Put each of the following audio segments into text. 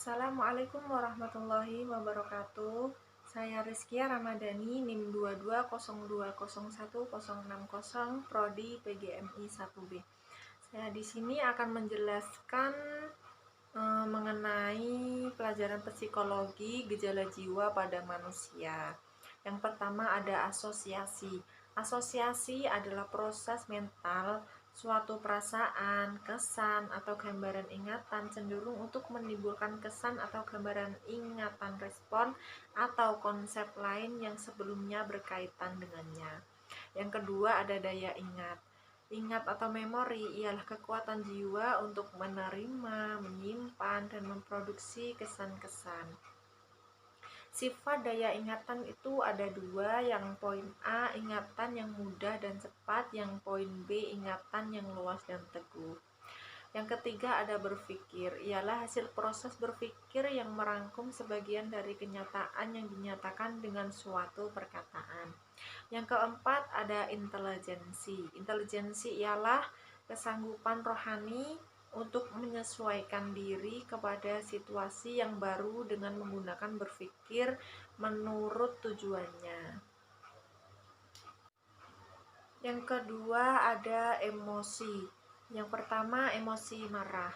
Assalamualaikum warahmatullahi wabarakatuh. Saya Rizkia Ramadhani, NIM 2202016060, Prodi PGMI 1B. Saya di sini akan menjelaskan mengenai pelajaran psikologi gejala jiwa pada manusia. Yang pertama ada asosiasi. Asosiasi adalah proses mental suatu perasaan, kesan, atau gambaran ingatan cenderung untuk menimbulkan kesan atau gambaran ingatan respon atau konsep lain yang sebelumnya berkaitan dengannya. Yang kedua ada daya ingat. Ingat atau memori ialah kekuatan jiwa untuk menerima, menyimpan, dan memproduksi kesan-kesan. Sifat daya ingatan itu ada dua, yang poin A ingatan yang mudah dan cepat, yang poin B ingatan yang luas dan teguh. Yang ketiga ada berpikir, ialah hasil proses berpikir yang merangkum sebagian dari kenyataan yang dinyatakan dengan suatu perkataan. Yang keempat ada intelijensi. Intelijensi ialah kesanggupan rohani untuk menyesuaikan diri kepada situasi yang baru dengan menggunakan berpikir menurut tujuannya. Yang kedua ada emosi. Yang pertama emosi marah.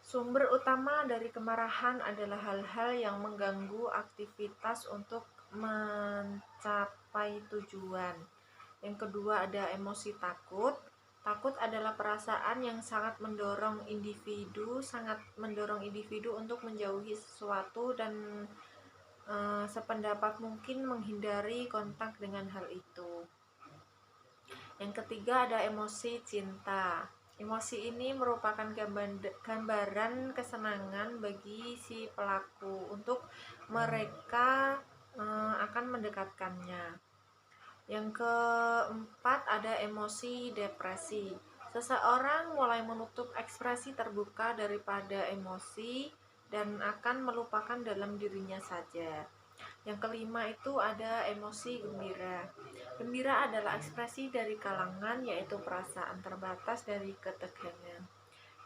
Sumber utama dari kemarahan adalah hal-hal yang mengganggu aktivitas untuk mencapai tujuan. Yang kedua ada emosi takut. Takut adalah perasaan yang sangat mendorong individu untuk menjauhi sesuatu dan sependapat mungkin menghindari kontak dengan hal itu. Yang ketiga ada emosi cinta. Emosi ini merupakan gambaran kesenangan bagi si pelaku untuk mereka akan mendekatkannya. Yang keempat ada emosi depresi. Seseorang mulai menutup ekspresi terbuka daripada emosi dan akan melupakan dalam dirinya saja. Yang kelima itu ada emosi gembira. Gembira adalah ekspresi dari kalangan, yaitu perasaan terbatas dari ketegangan.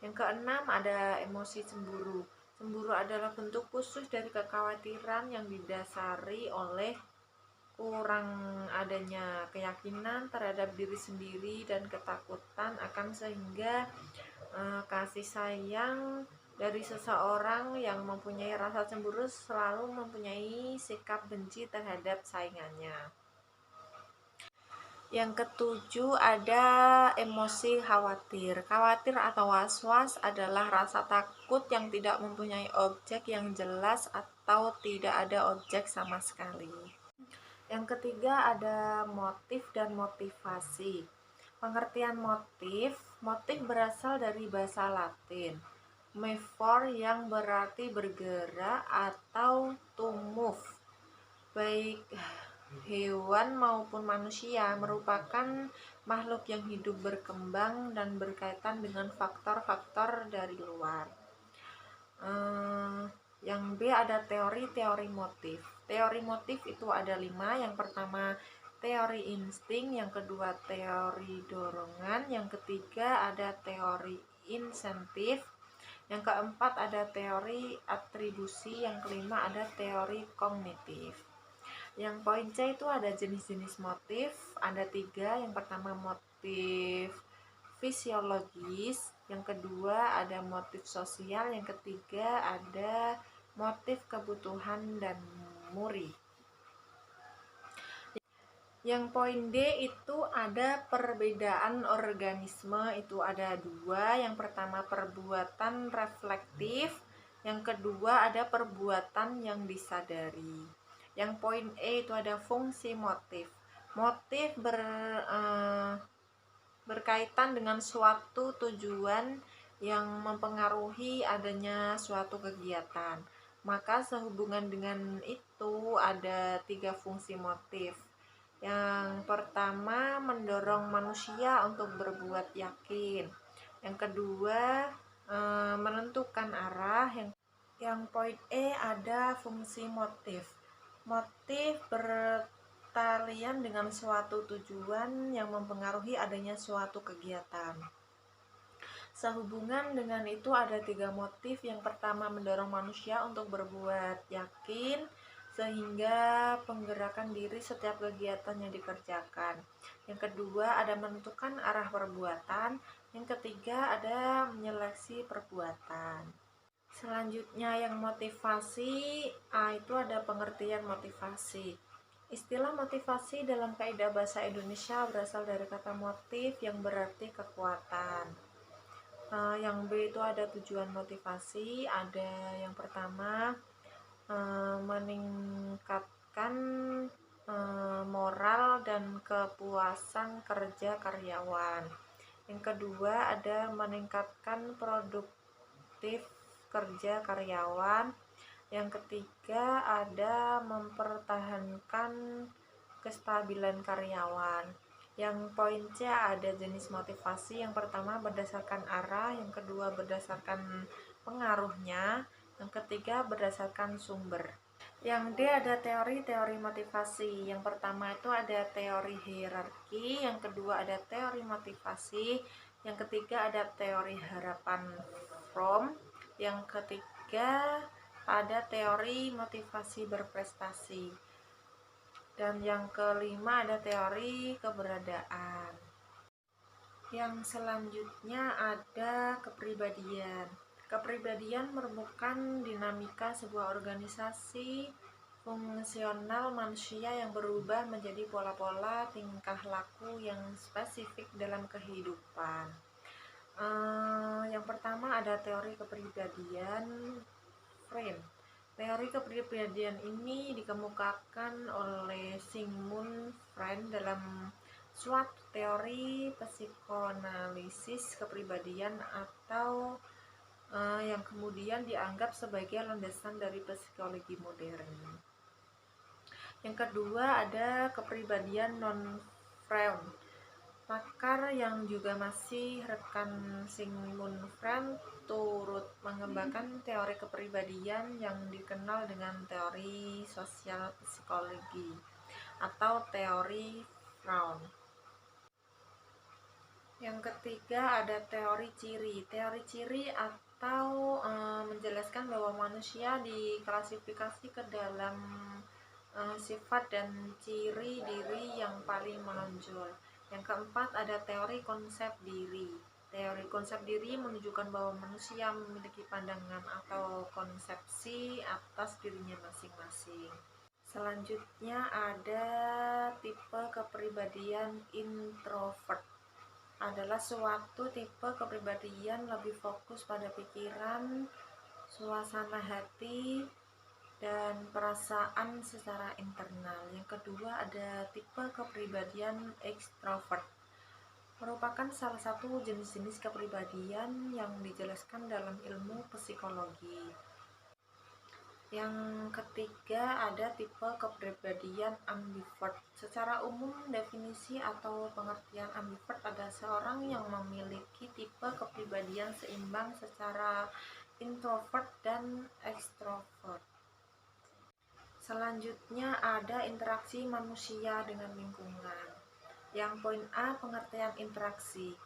Yang keenam ada emosi cemburu. Cemburu adalah bentuk khusus dari kekhawatiran yang didasari oleh kurang adanya keyakinan terhadap diri sendiri dan ketakutan akan sehingga kasih sayang dari seseorang yang mempunyai rasa cemburu selalu mempunyai sikap benci terhadap saingannya. Yang ketujuh ada emosi khawatir. Khawatir atau was-was adalah rasa takut yang tidak mempunyai objek yang jelas atau tidak ada objek sama sekali. Yang ketiga ada motif dan motivasi. Pengertian motif berasal dari bahasa Latin movere yang berarti bergerak atau to move. Baik hewan maupun manusia merupakan makhluk yang hidup berkembang dan berkaitan dengan faktor-faktor dari luar. Yang B ada teori motif. Teori motif itu ada 5. Yang pertama teori insting, yang kedua teori dorongan, yang ketiga ada teori insentif, yang keempat ada teori atribusi, yang kelima ada teori kognitif. Yang poin C itu ada jenis-jenis motif, ada 3. Yang pertama motif fisiologis, yang kedua ada motif sosial, yang ketiga ada motif kebutuhan dan muri. Yang poin D itu ada perbedaan organisme, itu ada 2. Yang pertama perbuatan reflektif, yang kedua ada perbuatan yang disadari. Yang poin E itu ada fungsi motif. Motif berkaitan dengan suatu tujuan yang mempengaruhi adanya suatu kegiatan. Maka sehubungan dengan itu ada 3 fungsi motif. Yang pertama mendorong manusia untuk berbuat yakin. Yang kedua menentukan arah. Yang poin E ada fungsi motif. Motif bertalian dengan suatu tujuan yang mempengaruhi adanya suatu kegiatan. Sehubungan dengan itu ada 3 motif. Yang pertama mendorong manusia untuk berbuat yakin sehingga penggerakan diri setiap kegiatan yang dikerjakan. Yang kedua ada menentukan arah perbuatan. Yang ketiga ada menyeleksi perbuatan. Selanjutnya yang motivasi, itu ada pengertian motivasi. Istilah motivasi dalam kaidah bahasa Indonesia berasal dari kata motif yang berarti kekuatan. Yang B itu ada tujuan motivasi. Ada yang pertama meningkatkan moral dan kepuasan kerja karyawan. Yang kedua ada meningkatkan produktif kerja karyawan. Yang ketiga ada mempertahankan kestabilan karyawan. Yang poin C ada jenis motivasi. Yang pertama berdasarkan arah, yang kedua berdasarkan pengaruhnya, yang ketiga berdasarkan sumber. Yang D ada teori-teori motivasi. Yang pertama itu ada teori hierarki, yang kedua ada teori motivasi, yang ketiga ada teori harapan Fromm, yang ketiga ada teori motivasi berprestasi, dan yang kelima ada teori keberadaan. Yang selanjutnya ada kepribadian. Kepribadian merupakan dinamika sebuah organisasi fungsional manusia yang berubah menjadi pola-pola tingkah laku yang spesifik dalam kehidupan. Yang pertama ada teori kepribadian Frame. Teori kepribadian ini dikemukakan oleh Sigmund Freud dalam suatu teori psikoanalisis kepribadian atau yang kemudian dianggap sebagai landasan dari psikologi modern. Yang kedua ada kepribadian non-Freud. Pakar yang juga masih rekan Sigmund Freud turut mengembangkan teori kepribadian yang dikenal dengan teori sosial psikologi atau teori Freud. Yang ketiga ada teori ciri. Teori ciri atau menjelaskan bahwa manusia diklasifikasi ke dalam sifat dan ciri diri yang paling menonjol. Yang keempat ada teori konsep diri. Teori konsep diri menunjukkan bahwa manusia memiliki pandangan atau konsepsi atas dirinya masing-masing. Selanjutnya ada tipe kepribadian introvert. Adalah suatu tipe kepribadian lebih fokus pada pikiran, suasana hati, dan perasaan secara internal. Yang kedua ada tipe kepribadian ekstrovert. Merupakan salah satu jenis-jenis kepribadian yang dijelaskan dalam ilmu psikologi. Yang ketiga ada tipe kepribadian ambivert. Secara umum definisi atau pengertian ambivert adalah seorang yang memiliki tipe kepribadian seimbang secara introvert dan ekstrovert. Selanjutnya ada interaksi manusia dengan lingkungan. Yang poin A pengertian interaksi.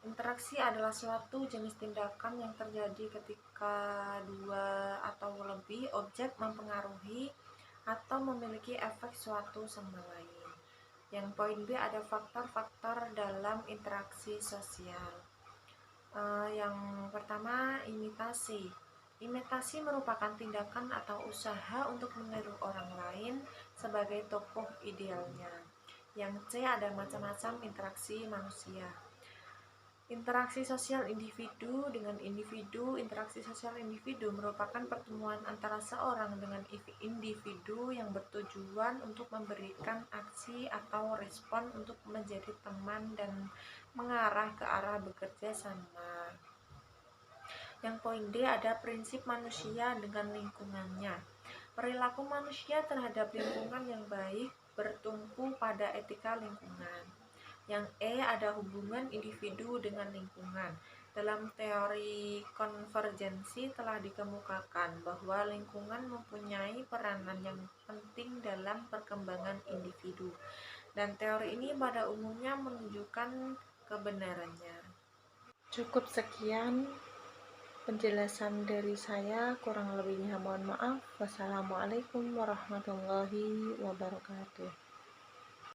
Interaksi adalah suatu jenis tindakan yang terjadi ketika dua atau lebih objek mempengaruhi atau memiliki efek suatu sama lain. Yang poin B ada faktor-faktor dalam interaksi sosial. Yang pertama imitasi. Imitasi merupakan tindakan atau usaha untuk meniru orang lain sebagai tokoh idealnya. Yang C ada macam-macam interaksi manusia. Interaksi sosial individu dengan individu. Interaksi sosial individu merupakan pertemuan antara seorang dengan individu yang bertujuan untuk memberikan aksi atau respon untuk menjadi teman dan mengarah ke arah bekerja sama. Yang poin D ada prinsip manusia dengan lingkungannya. Perilaku manusia terhadap lingkungan yang baik bertumpu pada etika lingkungan. Yang E ada hubungan individu dengan lingkungan. Dalam teori konvergensi telah dikemukakan bahwa lingkungan mempunyai peranan yang penting dalam perkembangan individu, dan teori ini pada umumnya menunjukkan kebenarannya. Cukup sekian penjelasan dari saya, kurang lebihnya mohon maaf. Wassalamualaikum warahmatullahi wabarakatuh.